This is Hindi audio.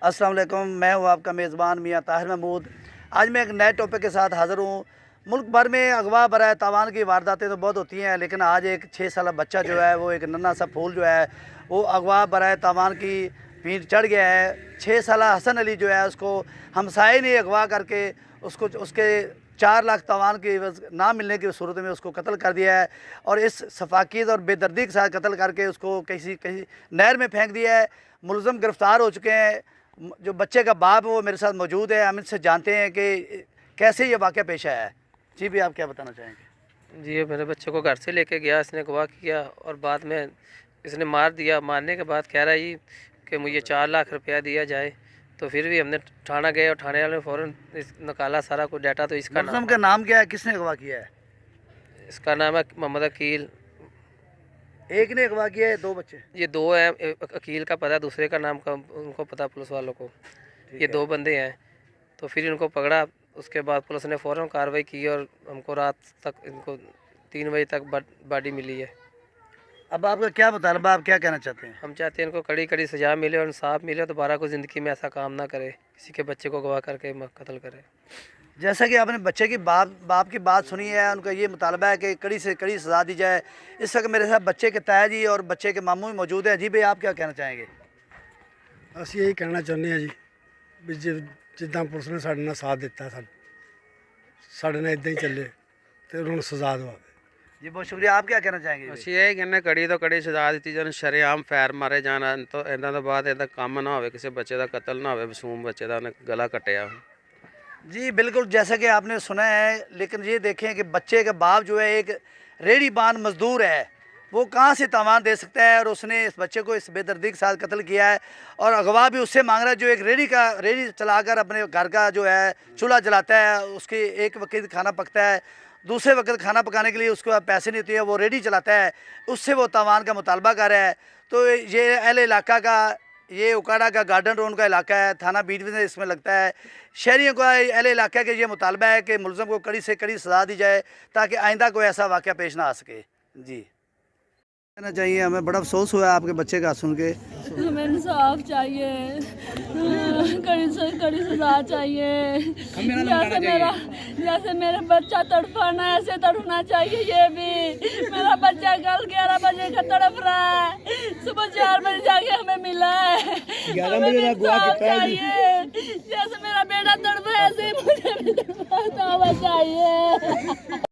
अस्सलाम वालेकुम, मैं हूँ आपका मेज़बान मियाँ ताहिर महमूद। आज मैं एक नए टॉपिक के साथ हाज़िर हूँ। मुल्क भर में अगवा बराए तावान की वारदातें तो बहुत होती हैं, लेकिन आज एक 6 साल बच्चा जो है वो एक नन्हा सा फूल जो है वो अगवा बराए तावान की भीड़ चढ़ गया है। 6 साल हसन अली जो है उसको हमसाये ने अगवा करके उसको उसके 4 लाख तावान की ना मिलने की सूरत में उसको कत्ल कर दिया है और इस सफाकीत और बेदर्दी के साथ कत्ल करके उसको किसी नहर में फेंक दिया है। मुलज़म गिरफ़्तार हो चुके हैं। जो बच्चे का बाप है वो मेरे साथ मौजूद है। हम इनसे जानते हैं कि कैसे ये वाक़या पेश आया है। जी भी, आप क्या बताना चाहेंगे? जी, मेरे बच्चे को घर से लेके गया, इसने अगवा किया और बाद में इसने मार दिया। मारने के बाद कह रहा है ये कि मुझे 4 लाख रुपया दिया जाए। तो फिर भी हमने थाना गए और थाने वाले ने फ़ौरन निकाला सारा कुछ डाटा। तो इसका मुलज़म का नाम क्या है, किसने अगवा किया है? इसका नाम है मोहम्मद अकील। एक ने अगवा किया है, 2 बच्चे? ये 2 हैं। अकील का पता, दूसरे का नाम का उनको पता पुलिस वालों को। ये 2 बंदे हैं। तो फिर इनको पकड़ा, उसके बाद पुलिस ने फ़ौरन कार्रवाई की और हमको रात तक इनको 3 बजे तक बॉडी मिली है। अब आपका क्या मुतालबा, आप क्या कहना चाहते हैं? हम चाहते हैं इनको कड़ी कड़ी सज़ा मिले और इंसाफ मिले और दोबारा को ज़िंदगी में ऐसा काम ना करे, किसी के बच्चे को अगवा करके कत्ल करे। जैसा कि आपने बच्चे की बाप की बात सुनी है, उनका ये मुतालबा है कि कड़ी से कड़ी सज़ा दी जाए। इस वक्त मेरे साथ बच्चे के ताया जी और बच्चे के मामू भी मौजूद हैं। जी भाई, आप क्या कहना चाहेंगे? ਅਸੀਂ ਇਹੀ ਕਹਿਣਾ ਚਾਹੁੰਦੇ ਹਾਂ ਜੀ ਵੀ ਜਿੱਦਾਂ ਪੁਲਿਸ ਨੇ ਸਾਡੇ ਨਾਲ ਸਾਥ ਦਿੱਤਾ, ਸਾਡੇ ਨਾਲ ਇਦਾਂ ਹੀ ਚੱਲੇ ਤੇ ਉਹਨਾਂ ਨੂੰ ਸਜ਼ਾ ਦਿਵਾਵੇ। जी बहुत शुक्रिया। आप क्या कहना चाहेंगे? ਅਸੀਂ ਇਹ ਕਹਿੰਦੇ ਕੜੀ ਤੋਂ ਕੜੀ ਸਜ਼ਾ ਦਿੱਤੀ ਜਾਣ, ਸ਼ਰੇਆਮ ਫੈਰ ਮਾਰੇ ਜਾਣ। ਤੋਂ ਇਹਨਾਂ ਤੋਂ ਬਾਅਦ ਇਹਦਾ ਕੰਮ ਨਾ ਹੋਵੇ, ਕਿਸੇ ਬੱਚੇ ਦਾ ਕਤਲ ਨਾ ਹੋਵੇ। ਮਾਸੂਮ ਬੱਚੇ ਦਾ ਉਹਨੇ ਗਲਾ ਕੱਟਿਆ। जी बिल्कुल, जैसा कि आपने सुना है, लेकिन ये देखें कि बच्चे का बाप जो है एक रेडी बान मज़दूर है, वो कहाँ से तावान दे सकता है? और उसने इस बच्चे को इस बेदर्दी के साथ कत्ल किया है और अगवा भी उससे मांग रहा है जो एक रेडी चलाकर अपने घर का जो है चूल्हा जलाता है। उसकी एक वक्त खाना पकता है, दूसरे वक्त खाना पकाने के लिए उसके पास पैसे नहीं होते हैं, वो रेडी चलाता है, उससे वो तावान का मुतालबा कर रहा है। तो ये अहले इलाका का, ये उकाड़ा का गार्डन रोड का इलाका है, थाना बीट में इसमें लगता है। शहरियों का अहले इलाके के ये मुतालबा है कि मुलज़म को कड़ी से कड़ी सज़ा दी जाए ताकि आइंदा कोई ऐसा वाक़या पेश ना आ सके। जी कहना चाहिए, हमें बड़ा अफसोस हुआ आपके बच्चे का सुन के। हमें इंसाफ चाहिए, कड़ी से कड़ी सजा चाहिए। जैसे मेरा बच्चा तड़पाना है ऐसे तड़पना चाहिए। ये भी मेरा बच्चा कल 11 बजे का तड़प रहा है, सुबह 4 बजे जाके हमें मिला है। 11 बजे चाहिए, जैसे मेरा बेटा तड़पा ऐसे मुझे भी तड़पा चाहिए।